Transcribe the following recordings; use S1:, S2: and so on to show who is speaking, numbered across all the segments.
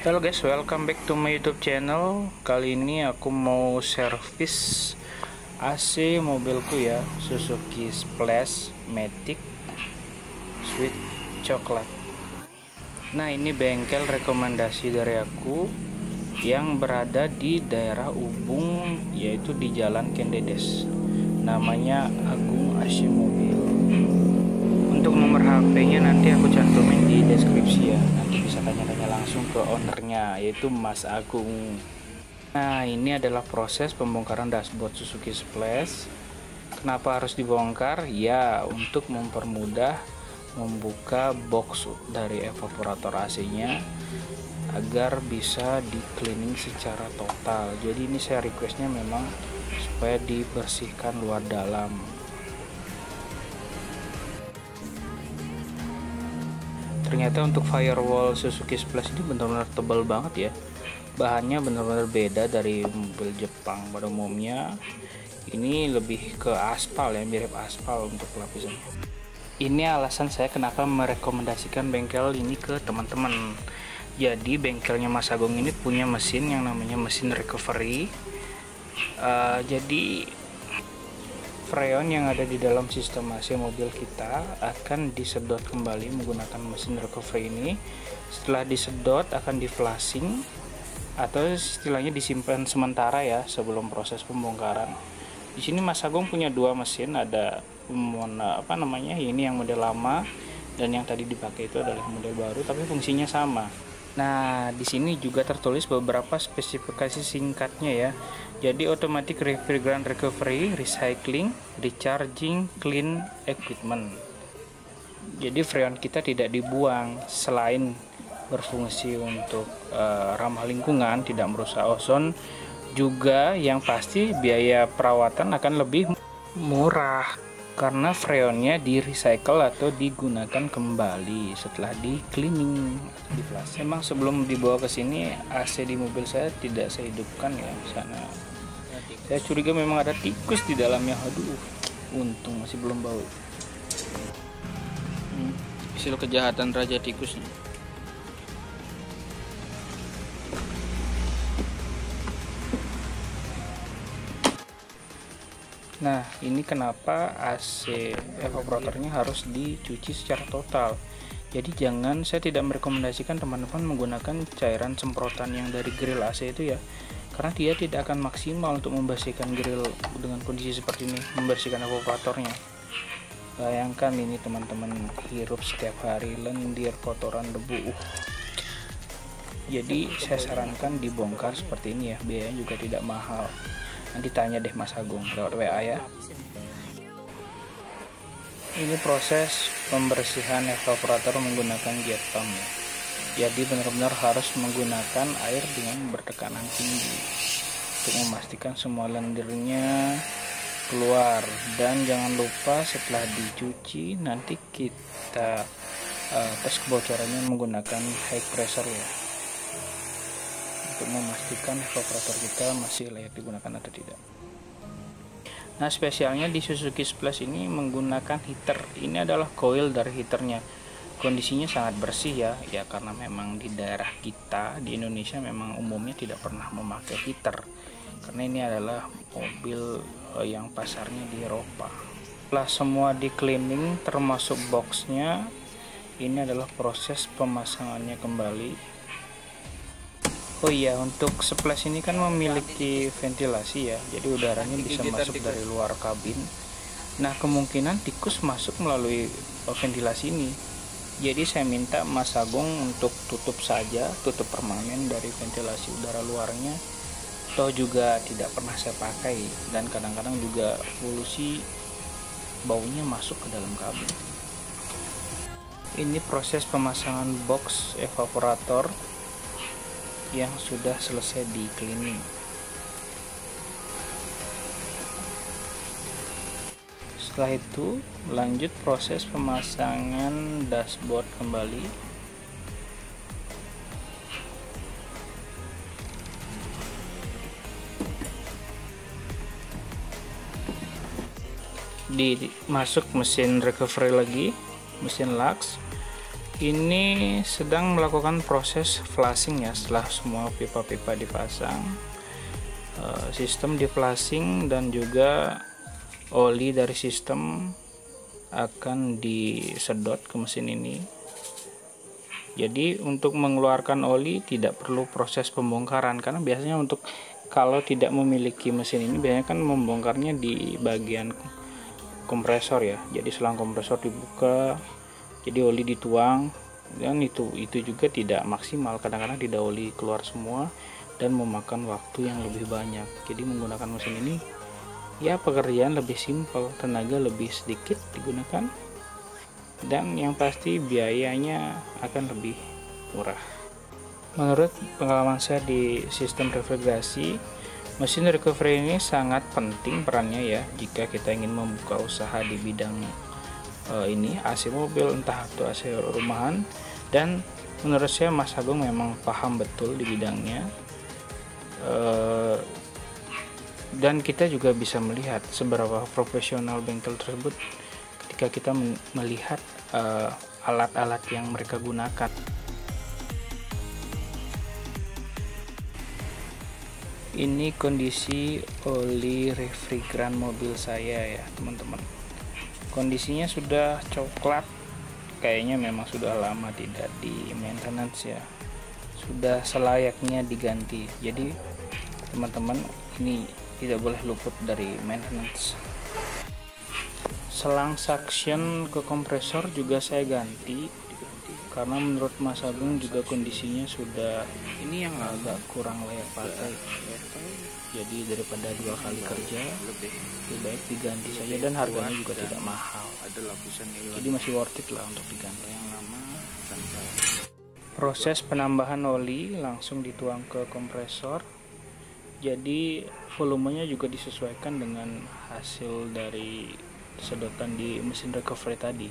S1: Halo guys, welcome back to my YouTube channel. Kali ini aku mau servis AC mobilku ya, Suzuki Splash Matic Sweet Coklat. Nah, ini bengkel rekomendasi dari aku yang berada di daerah Ubung, yaitu di Jalan Kendedes. Namanya Agung AC Mobil. Untuk nomor HP-nya nanti aku cantumin di deskripsi ya. Nanti bisa tanya-tanya langsung ke ownernya, yaitu Mas Agung. Nah, ini adalah proses pembongkaran dashboard Suzuki Splash. Kenapa harus dibongkar? Ya, untuk mempermudah membuka box dari evaporator AC-nya agar bisa di cleaning secara total. Jadi ini saya requestnya memang supaya dibersihkan luar dalam. Ternyata untuk firewall Suzuki Splash ini benar-benar tebal banget ya. Bahannya benar-benar beda dari mobil Jepang pada umumnya. Ini lebih ke aspal ya, mirip aspal untuk lapisannya. Ini alasan saya kenapa merekomendasikan bengkel ini ke teman-teman. Jadi bengkelnya Mas Agung ini punya mesin yang namanya mesin recovery. Jadi freon yang ada di dalam sistem AC mobil kita akan disedot kembali menggunakan mesin recovery ini. Setelah disedot akan di flashing atau istilahnya disimpan sementara ya sebelum proses pembongkaran. Di sini Mas Agung punya dua mesin, ada ini yang model lama dan yang tadi dipakai itu adalah model baru tapi fungsinya sama. Nah, di sini juga tertulis beberapa spesifikasi singkatnya ya. Jadi automatic refrigerant recovery, recycling, recharging, clean equipment. Jadi freon kita tidak dibuang, selain berfungsi untuk ramah lingkungan, tidak merusak ozon, juga yang pasti biaya perawatan akan lebih murah karena freonnya di recycle atau digunakan kembali setelah di cleaning atau di flush. Memang sebelum dibawa ke sini AC di mobil saya tidak saya hidupkan ya sana. Saya curiga memang ada tikus di dalamnya. Aduh, untung masih belum bau. Hasil kejahatan raja tikus nih. Nah, ini kenapa AC evaporatornya harus dicuci secara total. Jadi saya tidak merekomendasikan teman-teman menggunakan cairan semprotan yang dari grill AC itu ya. Karena dia tidak akan maksimal untuk membersihkan grill dengan kondisi seperti ini, membersihkan evaporatornya. Bayangkan ini teman-teman hirup setiap hari lendir, kotoran, debu. Jadi saya sarankan dibongkar seperti ini ya, biayanya juga tidak mahal. Nanti tanya deh Mas Agung lewat WA ya. Ini proses pembersihan evaporator menggunakan jet pump ya. Jadi benar-benar harus menggunakan air dengan bertekanan tinggi untuk memastikan semua lendirnya keluar. Dan jangan lupa setelah dicuci nanti kita tes kebocorannya menggunakan high pressure ya, untuk memastikan evaporator kita masih layak digunakan atau tidak. Nah, spesialnya di Suzuki Splash ini menggunakan heater. Ini adalah coil dari heaternya. Kondisinya sangat bersih ya karena memang di daerah kita di Indonesia memang umumnya tidak pernah memakai heater karena ini adalah mobil yang pasarnya di Eropa. Setelah semua di cleaning termasuk boxnya, ini adalah proses pemasangannya kembali. Oh iya, untuk Splash ini kan memiliki ventilasi ya, jadi udaranya bisa masuk dari luar kabin. Nah, kemungkinan tikus masuk melalui ventilasi ini. Jadi saya minta Mas Agung untuk tutup permanen dari ventilasi udara luarnya. Toh juga tidak pernah saya pakai dan kadang-kadang juga polusi baunya masuk ke dalam kabin. Ini proses pemasangan box evaporator yang sudah selesai di cleaning. Setelah itu lanjut proses pemasangan dashboard kembali. Dimasuk mesin recovery lagi, mesin lux. Ini sedang melakukan proses flushing ya. Setelah semua pipa-pipa dipasang, sistem di flushing dan juga oli dari sistem akan disedot ke mesin ini. Jadi untuk mengeluarkan oli tidak perlu proses pembongkaran, karena biasanya untuk kalau tidak memiliki mesin ini biasanya kan membongkarnya di bagian kompresor ya. Jadi selang kompresor dibuka, jadi oli dituang, dan itu juga tidak maksimal. Kadang-kadang tidak oli keluar semua dan memakan waktu yang lebih banyak. Jadi menggunakan mesin ini ya pekerjaan lebih simpel, tenaga lebih sedikit digunakan, dan yang pasti biayanya akan lebih murah. Menurut pengalaman saya di sistem refrigerasi, mesin recovery ini sangat penting perannya ya jika kita ingin membuka usaha di bidang ini AC mobil, entah itu AC rumahan. Dan menurut saya Mas Agung memang paham betul di bidangnya, dan kita juga bisa melihat seberapa profesional bengkel tersebut ketika kita melihat alat-alat yang mereka gunakan. Ini kondisi oli refrigeran mobil saya ya teman-teman. Kondisinya sudah coklat, kayaknya memang sudah lama tidak di maintenance ya, sudah selayaknya diganti. Jadi teman-teman, ini tidak boleh luput dari maintenance. Selang suction ke kompresor juga saya ganti, karena menurut Mas Agung juga kondisinya sudah ini yang agak kurang layak pakai. Jadi daripada 2 kali kerja, lebih baik diganti saja, dan harganya juga tidak mahal. Jadi masih worth it lah untuk diganti. Proses penambahan oli langsung dituang ke kompresor. Jadi volumenya juga disesuaikan dengan hasil dari sedotan di mesin recovery tadi.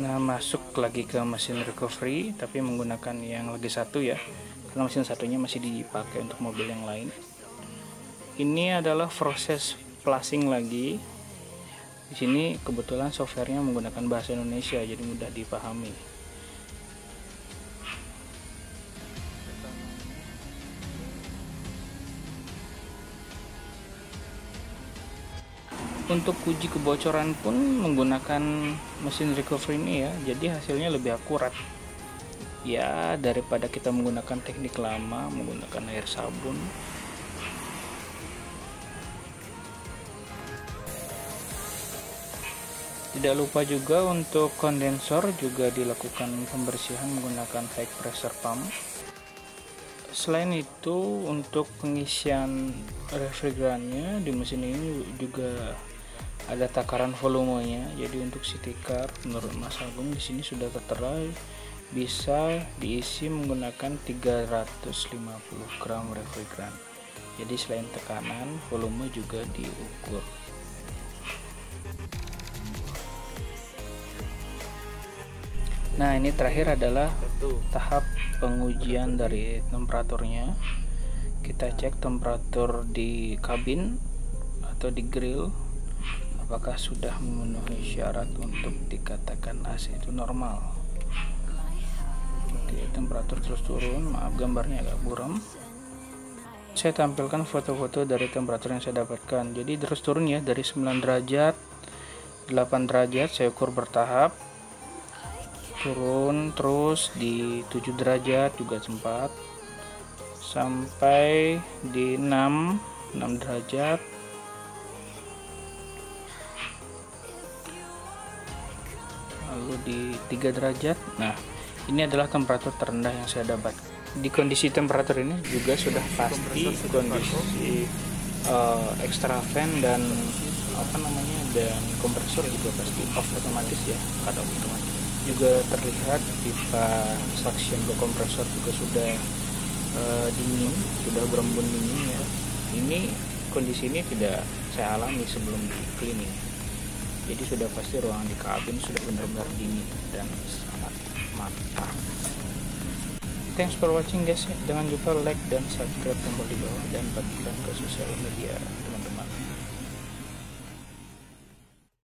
S1: Nah, masuk lagi ke mesin recovery, tapi menggunakan yang lagi satu ya, karena mesin satunya masih dipakai untuk mobil yang lain. Ini adalah proses flushing lagi. Di sini kebetulan softwarenya menggunakan bahasa Indonesia, jadi mudah dipahami. Untuk uji kebocoran pun menggunakan mesin recovery ini ya, jadi hasilnya lebih akurat ya daripada kita menggunakan teknik lama menggunakan air sabun. Tidak lupa juga untuk kondensor juga dilakukan pembersihan menggunakan high pressure pump. Selain itu, untuk pengisian refrigerannya di mesin ini juga ada takaran volumenya. Jadi untuk city car menurut Mas Agung di sini sudah tertera bisa diisi menggunakan 350 gram refrigeran. Jadi selain tekanan, volume juga diukur. Nah, ini terakhir adalah tahap pengujian dari temperaturnya. Kita cek temperatur di kabin atau di grill, apakah sudah memenuhi syarat untuk dikatakan AC itu normal. Oke, temperatur terus turun, maaf gambarnya agak buram. Saya tampilkan foto-foto dari temperatur yang saya dapatkan. Jadi terus turun ya, dari 9 derajat, 8 derajat, saya ukur bertahap. Turun terus di 7 derajat juga sempat, sampai di 6 derajat, lalu di 3 derajat. Nah, ini adalah temperatur terendah yang saya dapat. Di kondisi temperatur ini juga sudah pasti kondisi extra fan dan dan kompresor juga pasti off otomatis ya, cut off otomatis. Juga terlihat pipa suction ke kompresor juga sudah dingin, sudah berembun dingin ya. Ini kondisi ini tidak saya alami sebelum di cleaning. Jadi sudah pasti ruangan di kabin sudah benar-benar dingin dan sangat mantap. Thanks for watching guys. Jangan lupa like dan subscribe tombol di bawah dan bagikan ke sosial media.